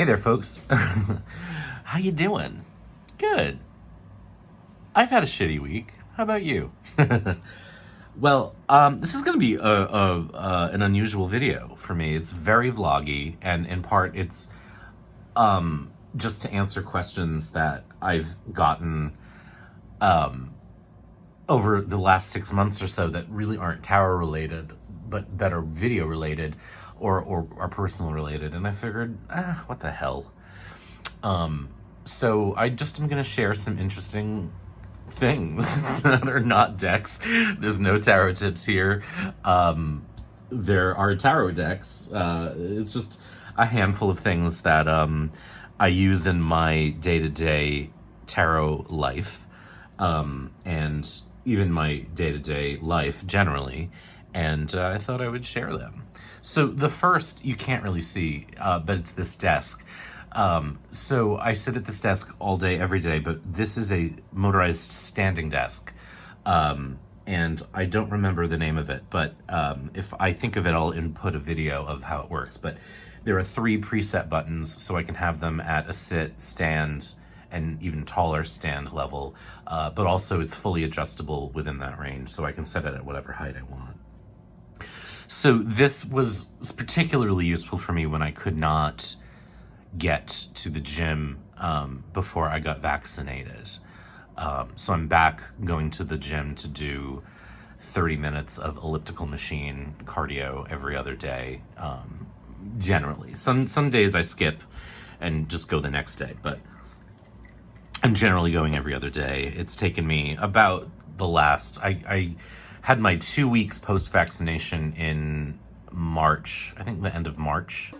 there, folks. How you doing? Good. I've had a shitty week. How about you? Well, this is going to be an unusual video for me. It's very vloggy, and in part, it's just to answer questions that I've gotten over the last 6 months or so that really aren't tower related, but that are video related or are personal related. And I figured, what the hell? So I just am going to share some interesting things that are not decks. There's no tarot tips here. There are tarot decks. It's just a handful of things that I use in my day-to-day tarot life, and even my day-to-day life generally, and I thought I would share them. So the first you can't really see, but it's this desk. So I sit at this desk all day, every day, but this is a motorized standing desk. And I don't remember the name of it, but if I think of it, I'll input a video of how it works. But there are 3 preset buttons, so I can have them at a sit, stand, and even taller stand level. But also it's fully adjustable within that range, so I can set it at whatever height I want. So this was particularly useful for me when I could not get to the gym before I got vaccinated. So I'm back going to the gym to do 30 minutes of elliptical machine cardio every other day, generally. Some days I skip and just go the next day, but I'm generally going every other day. It's taken me about the last... I had my 2 weeks post-vaccination in March, I think the end of March.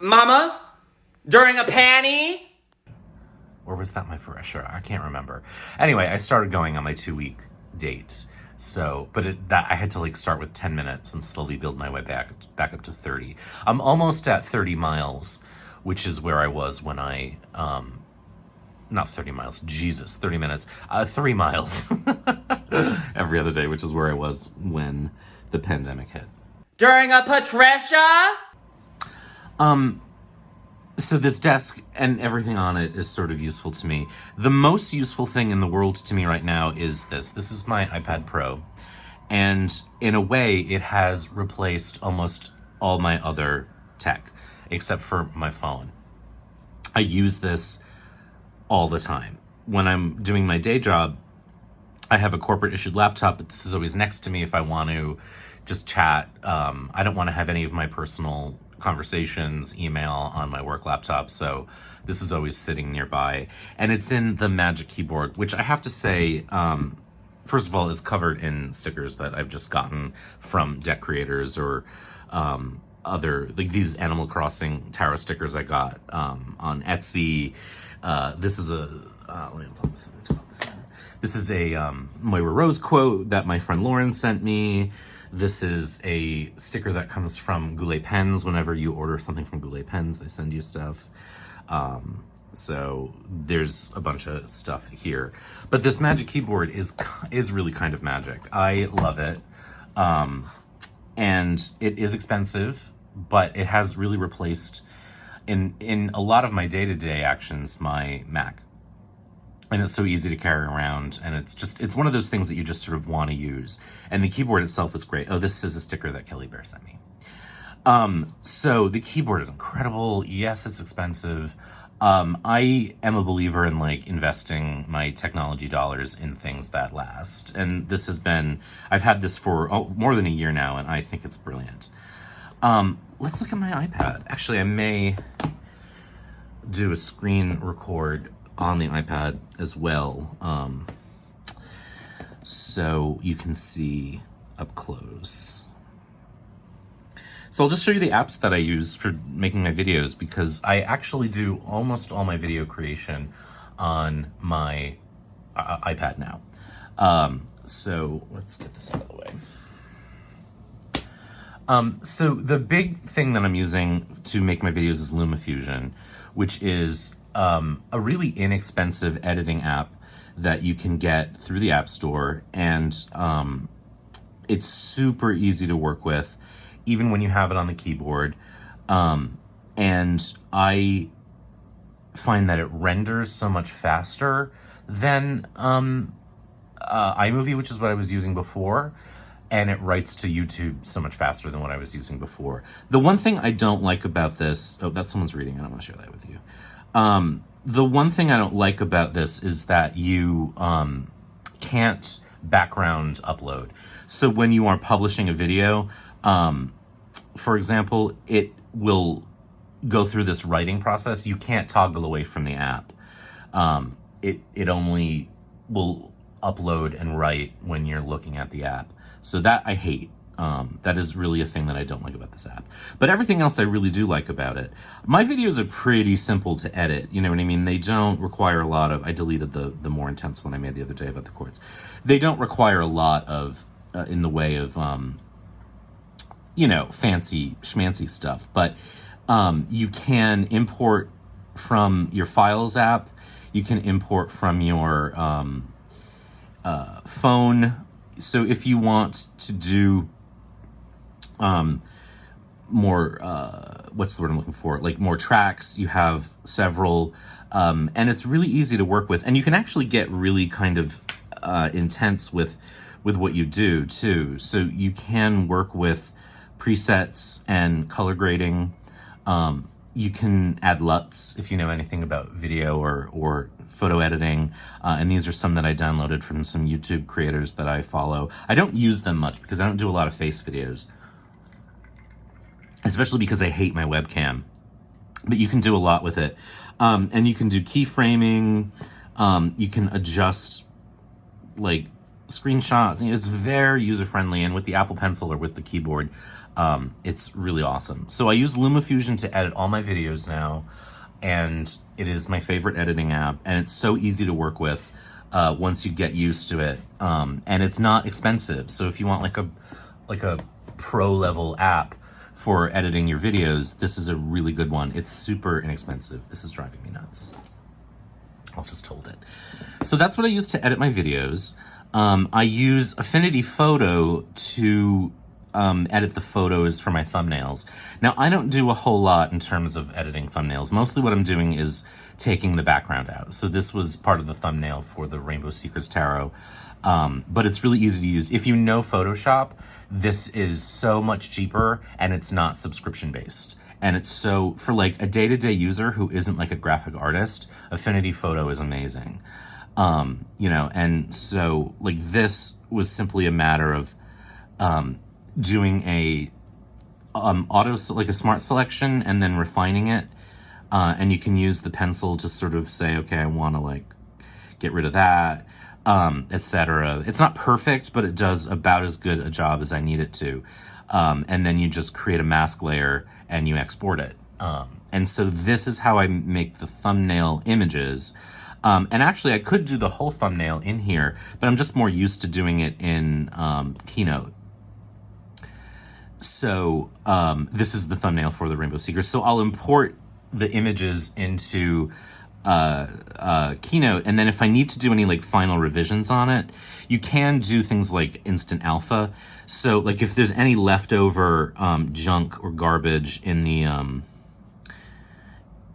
Mama? During a panty? Or was that my first? Sure, I can't remember. Anyway, I started going on my 2-week date. So, but I had to start with 10 minutes and slowly build my way back up to 30. I'm almost at 30 miles, which is where I was when I, not 30 miles, Jesus, 30 minutes, 3 miles every other day, which is where I was when the pandemic hit. During a Patricia? So this desk and everything on it is sort of useful to me. The most useful thing in the world to me right now is this. This is my iPad Pro. And in a way, it has replaced almost all my other tech, except for my phone. I use this all the time. When I'm doing my day job, I have a corporate issued laptop, but this is always next to me if I want to just chat. I don't want to have any of my personal conversations, email on my work laptop, so this is always sitting nearby. And it's in the Magic Keyboard, which I have to say, first of all, is covered in stickers that I've just gotten from deck creators or other, these Animal Crossing tarot stickers I got on Etsy. This is a, let me unplug this in. This is a Moira Rose quote that my friend Lauren sent me. This is a sticker that comes from Goulet Pens. Whenever you order something from Goulet Pens, they send you stuff. So there's a bunch of stuff here. But this Magic Keyboard is really kind of magic. I love it. And it is expensive, but it has really replaced, in a lot of my day-to-day actions, my Mac. And it's so easy to carry around, and it's one of those things that you just sort of want to use. And the keyboard itself is great. Oh, this is a sticker that Kelly Bear sent me. So the keyboard is incredible. Yes, it's expensive. I am a believer in investing my technology dollars in things that last. And this has been, I've had this for more than a year now, and I think it's brilliant. Let's look at my iPad. Actually, I may do a screen record on the iPad as well, so you can see up close. So I'll just show you the apps that I use for making my videos, because I actually do almost all my video creation on my iPad now. So let's get this out of the way. So the big thing that I'm using to make my videos is LumaFusion, which is a really inexpensive editing app that you can get through the App Store, and it's super easy to work with, even when you have it on the keyboard. And I find that it renders so much faster than iMovie, which is what I was using before, and it writes to YouTube so much faster than what I was using before. The one thing I don't like about this, oh, that's someone's reading, and I want to share that with you. The one thing I don't like about this is that you can't background upload. So when you are publishing a video, for example, it will go through this writing process. You can't toggle away from the app. It only will upload and write when you're looking at the app. So that I hate. That is really a thing that I don't like about this app. But everything else I really do like about it. My videos are pretty simple to edit. You know what I mean? They don't require a lot of... I deleted the more intense one I made the other day about the chords. They don't require a lot of, in the way of, you know, fancy schmancy stuff. But you can import from your Files app. You can import from your phone. So if you want to do more, what's the word I'm looking for? Like more tracks, you have several, and it's really easy to work with. And you can actually get really kind of intense with what you do too. So you can work with presets and color grading. You can add LUTs if you know anything about video or photo editing. And these are some that I downloaded from some YouTube creators that I follow. I don't use them much because I don't do a lot of face videos, especially because I hate my webcam. But you can do a lot with it. And you can do keyframing. You can adjust like screenshots. It's very user-friendly. And with the Apple Pencil or with the keyboard, it's really awesome. So I use LumaFusion to edit all my videos now, and it is my favorite editing app, and it's so easy to work with once you get used to it. And it's not expensive. So if you want like a pro level app for editing your videos, this is a really good one. It's super inexpensive. This is driving me nuts. I'll just hold it. So that's what I use to edit my videos. I use Affinity Photo to edit the photos for my thumbnails. Now, I don't do a whole lot in terms of editing thumbnails. Mostly what I'm doing is taking the background out. So this was part of the thumbnail for the Rainbow Seekers Tarot. But it's really easy to use. If you know Photoshop, this is so much cheaper, and it's not subscription based. And it's so, for like a day-to-day user who isn't like a graphic artist, Affinity Photo is amazing. You know, and so like this was simply a matter of doing a like a smart selection and then refining it. And you can use the pencil to sort of say, okay, I want to like get rid of that, etc. It's not perfect, but it does about as good a job as I need it to. And then you just create a mask layer and you export it. And so this is how I make the thumbnail images. And actually I could do the whole thumbnail in here, but I'm just more used to doing it in Keynote. So this is the thumbnail for the Rainbow Seekers. So I'll import the images into Keynote, and then if I need to do any like final revisions on it, you can do things like instant alpha. So like if there's any leftover junk or garbage in the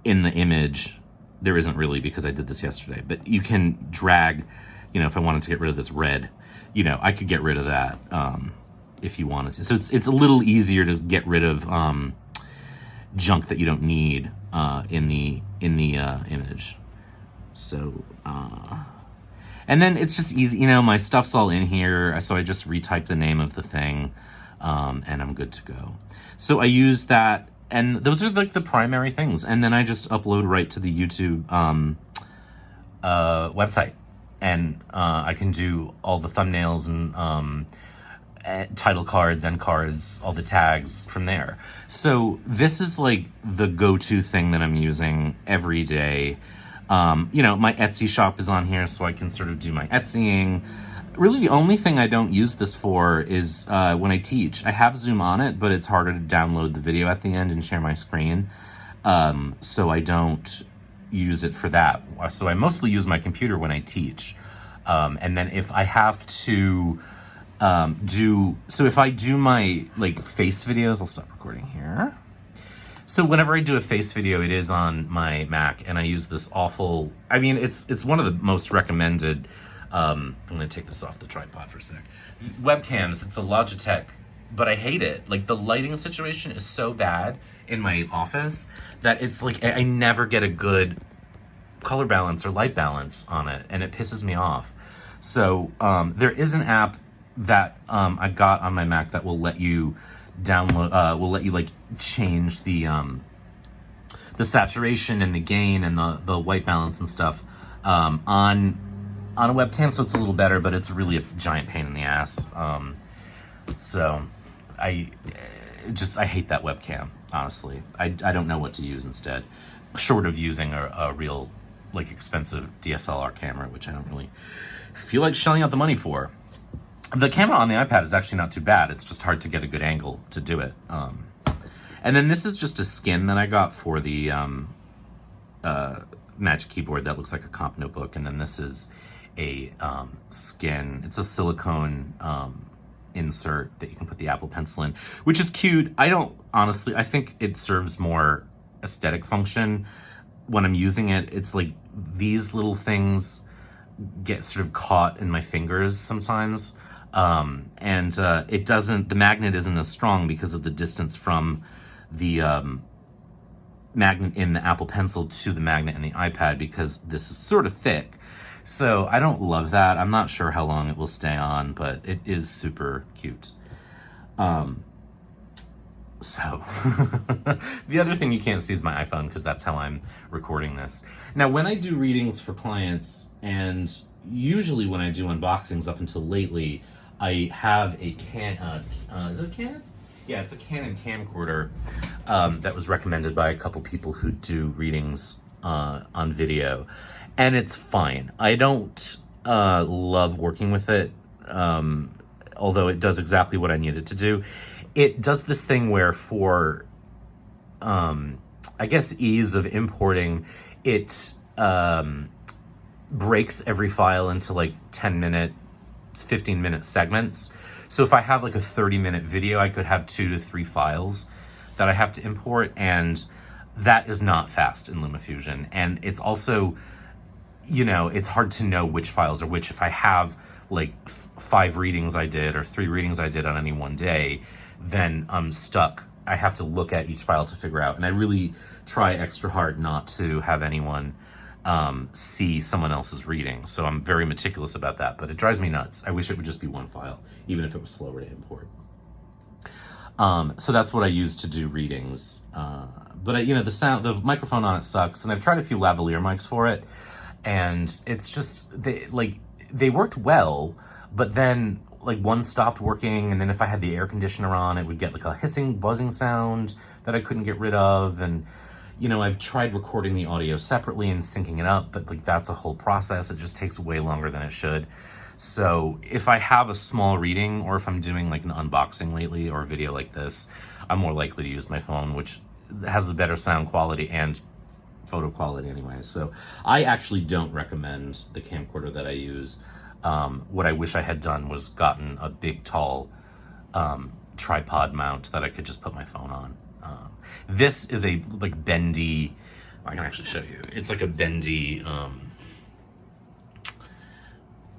image, there isn't really because I did this yesterday, but you can drag, you know, if I wanted to get rid of this red, you know, I could get rid of that if you wanted to. So it's a little easier to get rid of junk that you don't need in the image. So and then it's just easy, you know, my stuff's all in here, so I just retype the name of the thing, and I'm good to go. So I use that, and those are like the primary things, and then I just upload right to the YouTube website, and I can do all the thumbnails and title cards, end cards, all the tags from there. So this is like the go-to thing that I'm using every day. You know, my Etsy shop is on here, so I can sort of do my Etsying. Really, the only thing I don't use this for is when I teach. I have Zoom on it, but it's harder to download the video at the end and share my screen. So I don't use it for that. So I mostly use my computer when I teach. And then if I have to if I do my like face videos, I'll stop recording here. So whenever I do a face video, it is on my Mac, and I use this awful, I mean, it's one of the most recommended, I'm gonna take this off the tripod for a sec, webcams. It's a Logitech, but I hate it. Like, the lighting situation is so bad in my office that it's like, I never get a good color balance or light balance on it, and it pisses me off. So there is an app that I got on my Mac that will let you download, will let you like change the saturation and the gain and the white balance and stuff on a webcam, so it's a little better, but it's really a giant pain in the ass. So I hate that webcam, honestly. I don't know what to use instead, short of using a real like expensive DSLR camera, which I don't really feel like shelling out the money for. The camera on the iPad is actually not too bad. It's just hard to get a good angle to do it. And then this is just a skin that I got for the Magic Keyboard that looks like a comp notebook. And then this is a skin. It's a silicone insert that you can put the Apple Pencil in, which is cute. I think it serves more aesthetic function when I'm using it. It's like these little things get sort of caught in my fingers sometimes. The magnet isn't as strong because of the distance from the magnet in the Apple Pencil to the magnet in the iPad, because this is sort of thick. So I don't love that. I'm not sure how long it will stay on, but it is super cute. So the other thing you can't see is my iPhone, because that's how I'm recording this. Now, when I do readings for clients, and usually when I do unboxings up until lately, I have a is it a Canon? Yeah, it's a Canon camcorder that was recommended by a couple people who do readings on video, and it's fine. I don't love working with it, although it does exactly what I need it to do. It does this thing where for, I guess, ease of importing, it breaks every file into like 10-minute, 15-minute segments. So if I have like a 30-minute video, I could have 2 to 3 files that I have to import, and that is not fast in LumaFusion. And it's also, it's hard to know which files are which. If I have like 5 readings I did or 3 readings I did on any one day, then I'm stuck. I have to look at each file to figure out. And I really try extra hard not to have anyone see someone else's reading. So I'm very meticulous about that, but it drives me nuts. I wish it would just be one file, even if it was slower to import. So that's what I use to do readings. But the microphone on it sucks, and I've tried a few lavalier mics for it, and it's just, they worked well, but then like one stopped working, and then if I had the air conditioner on, it would get like a hissing, buzzing sound that I couldn't get rid of. And I've tried recording the audio separately and syncing it up, but like that's a whole process. It just takes way longer than it should. So if I have a small reading, or if I'm doing like an unboxing lately or a video like this, I'm more likely to use my phone, which has a better sound quality and photo quality anyway. So I actually don't recommend the camcorder that I use. What I wish I had done was gotten a big, tall tripod mount that I could just put my phone on. This is a like bendy, I can actually show you. It's like a bendy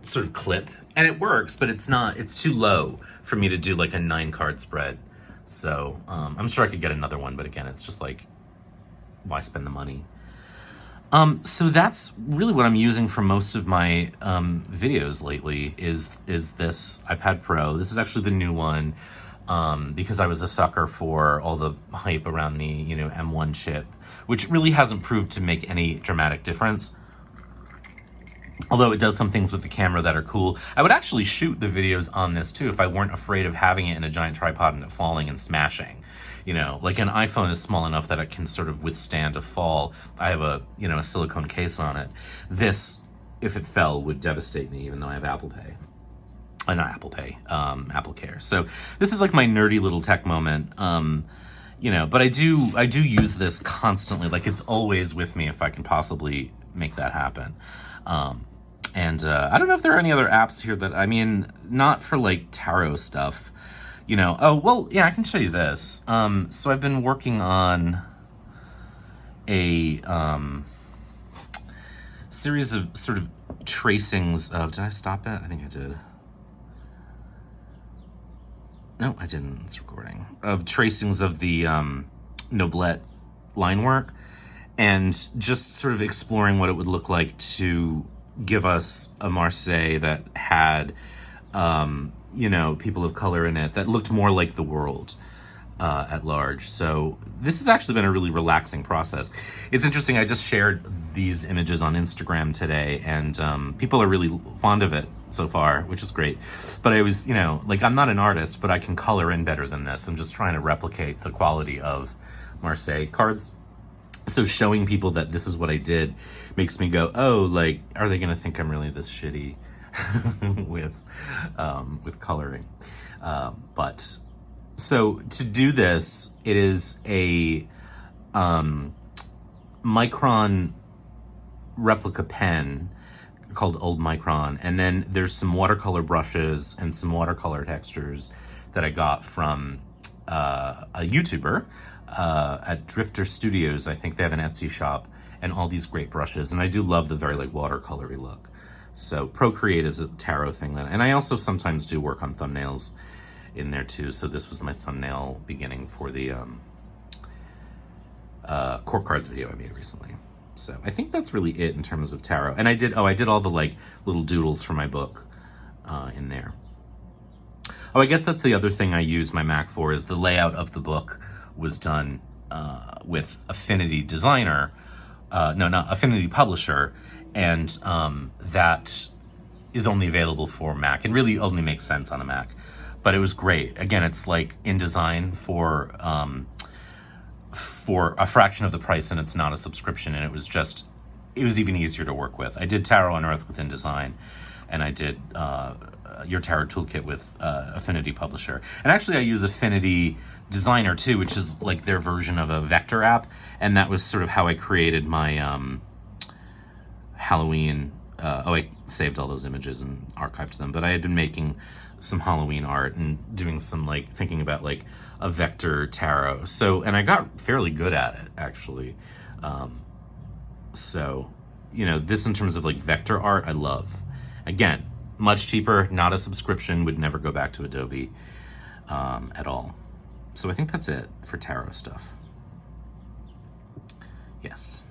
sort of clip, and it works, but it's too low for me to do like a 9-card spread. So I'm sure I could get another one, but again, it's just like, why spend the money? So that's really what I'm using for most of my videos lately is this iPad Pro. This is actually the new one, because I was a sucker for all the hype around the M1 chip, which really hasn't proved to make any dramatic difference. Although it does some things with the camera that are cool. I would actually shoot the videos on this too if I weren't afraid of having it in a giant tripod and it falling and smashing. Like an iPhone is small enough that it can sort of withstand a fall. I have a silicone case on it. This, if it fell, would devastate me, even though I have Apple Pay. Not Apple Pay, Apple Care. So this is like my nerdy little tech moment. But I do use this constantly. Like, it's always with me if I can possibly make that happen. I don't know if there are any other apps here that, not for like tarot stuff, oh, well, yeah, I can show you this. So I've been working on, a series of sort of tracings of, did I stop it? I think I did. No, I didn't. It's recording. Of tracings of the Noblette line work, and just sort of exploring what it would look like to give us a Marseille that had, people of color in it, that looked more like the world at large. So this has actually been a really relaxing process. It's interesting, I just shared these images on Instagram today, and people are really fond of it so far, which is great. But I was, I'm not an artist, but I can color in better than this. I'm just trying to replicate the quality of Marseille cards. So showing people that this is what I did makes me go, oh, like, are they going to think I'm really this shitty with coloring? But so to do this, it is a Micron replica pen called Old Micron, and then there's some watercolor brushes and some watercolor textures that I got from a YouTuber at Drifter Studios. I think they have an Etsy shop, and all these great brushes, and I do love the very like watercolory look. So Procreate is a tarot thing that, and I also sometimes do work on thumbnails in there too. So this was my thumbnail beginning for the Court Cards video I made recently. So I think that's really it in terms of tarot. And I did all the like little doodles for my book in there. Oh, I guess that's the other thing I use my Mac for, is the layout of the book was done with Affinity Designer. No, not Affinity Publisher. And that is only available for Mac, and really only makes sense on a Mac. But it was great. Again, it's like InDesign for a fraction of the price, and it's not a subscription, and it was even easier to work with. I did Tarot Unearthed with InDesign, and I did Your Tarot Toolkit with Affinity Publisher. And actually I use Affinity Designer too, which is like their version of a vector app, and that was sort of how I created my Halloween. I saved all those images and archived them, but I had been making some Halloween art and doing some like thinking about like a vector tarot. So, and I got fairly good at it actually. So, this in terms of like vector art, I love. Again, much cheaper, not a subscription, would never go back to Adobe at all. So I think that's it for tarot stuff. Yes.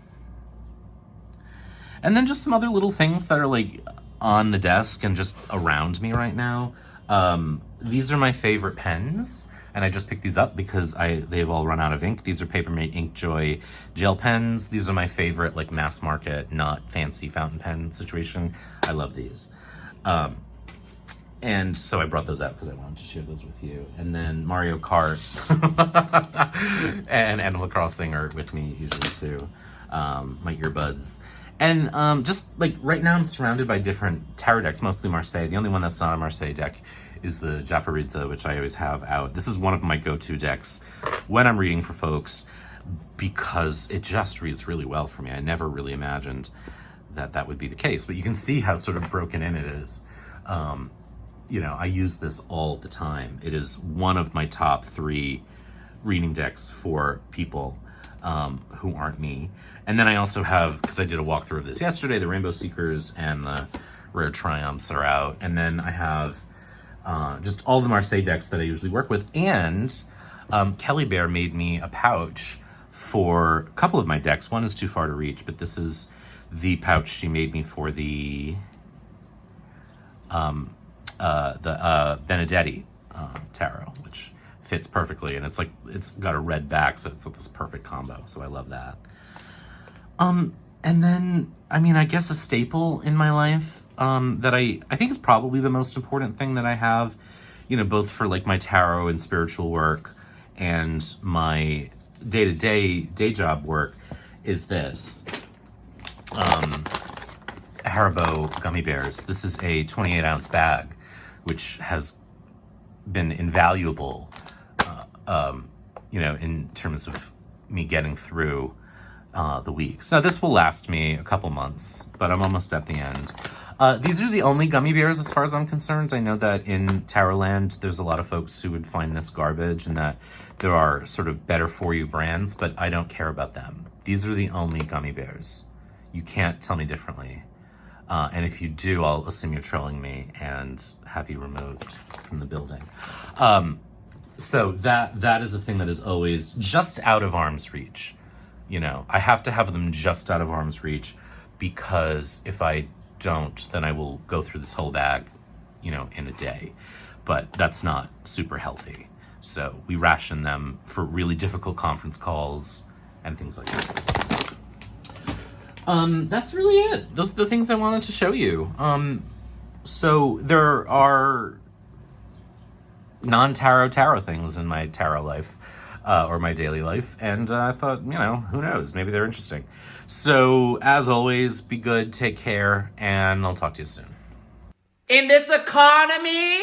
And then just some other little things that are like on the desk and just around me right now. These are my favorite pens, and I just picked these up because they've all run out of ink. These are Papermate Inkjoy gel pens. These are my favorite, like mass market, not fancy fountain pen situation. I love these. And so I brought those out because I wanted to share those with you. And then Mario Kart and Animal Crossing are with me usually too. My earbuds. And just like right now I'm surrounded by different tarot decks, mostly Marseille. The only one that's not a Marseille deck is the Japaritza, which I always have out. This is one of my go-to decks when I'm reading for folks because it just reads really well for me. I never really imagined that would be the case, but you can see how sort of broken in it is. I use this all the time. It is one of my top 3 reading decks for people who aren't me. And then I also have, because I did a walkthrough of this yesterday, the Rainbow Seekers and the Rare Triumphs are out. And then I have just all the Marseille decks that I usually work with. And Kelly Bear made me a pouch for a couple of my decks. One is too far to reach, but this is the pouch she made me for the Benedetti tarot, which fits perfectly, and it's got a red back, so it's like this perfect combo. So I love that. And then I guess a staple in my life that I think is probably the most important thing that I have, both for like my tarot and spiritual work and my day-to-day day job work, is this Haribo gummy bears. This is a 28-ounce bag, which has been invaluable, in terms of me getting through the weeks. Now, this will last me a couple months, but I'm almost at the end. These are the only gummy bears as far as I'm concerned. I know that in Tarotland, there's a lot of folks who would find this garbage and that there are sort of better for you brands, but I don't care about them. These are the only gummy bears. You can't tell me differently. And if you do, I'll assume you're trolling me and have you removed from the building. So that is a thing that is always just out of arm's reach. You know, I have to have them just out of arm's reach, because if I don't, then I will go through this whole bag, you know, in a day. But that's not super healthy. So we ration them for really difficult conference calls and things like that. That's really it. Those are the things I wanted to show you. So there are non-tarot things in my tarot life, or my daily life, and I thought, you know, who knows, maybe they're interesting. So as always, be good, take care, and I'll talk to you soon. In this economy,